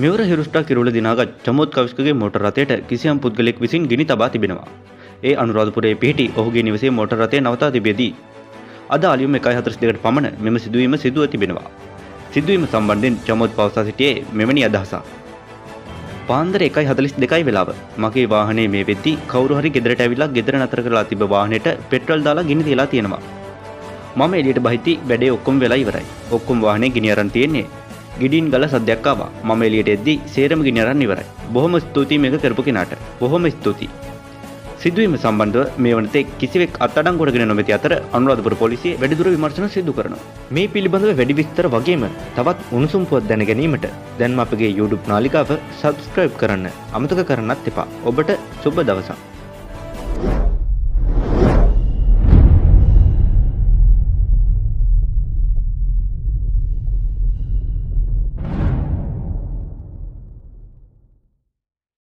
මෙවර හිරුස්ටා කිරුළ දිනාගත් චමෝත් කවිස්කගේ මෝටර් රථයට කිසියම් පුද්ගලෙක් විසින් ගිනි තබා තිබෙනවා. ඒ අනුරාධපුරයේ පිහිටි ඔහුගේ නිවසේ මෝටර් රථය නවතා තිබෙදී අද අලියුම් 1:42ට පමණ මෙම සිදුවීම සිදුව තිබෙනවා. සිදුවීම සම්බන්ධයෙන් චමෝත් පවසා සිටියේ මෙවැනි අදහසක්. පාන්දර 1:42යි වෙලාව. මගේ වාහනේ මේ වෙද්දී කවුරු හරි ගෙදරට ඇවිල්ලා ගෙදර නතර කරලා තිබ්බ වාහනේට පෙට්‍රල් දාලා ගිනි තියලා තියෙනවා. මම එළියට බහිද්දි වැඩේ ඔක්කොම වෙලා ඉවරයි. ඔක්කොම වාහනේ ගිනි අරන් තියෙන්නේ. ගිඩින් ගල සද්දයක් ආවා. මම එළියට එද්දි සේරම ගිනි අරන් ඉවරයි. බොහොම ස්තුතියි මේක කරපු කෙනාට. බොහොම ස්තුතියි. සිදුවීම සම්බන්ධව මේ වනතේ කිසිවෙක් අත්අඩංගුවටගෙන නොමැති අතර අනුරාධපුර පොලිසිය වැඩිදුර විමර්ශන සිදු කරනවා. මේ පිළිබඳව වැඩි විස්තර වගේම තවත් උණුසුම් පුවත් දැන ගැනීමට දැන්ම අපගේ YouTube නාලිකාව subscribe කරන්න අමතක කරන්නත් එපා. ඔබට සුබ දවසක්.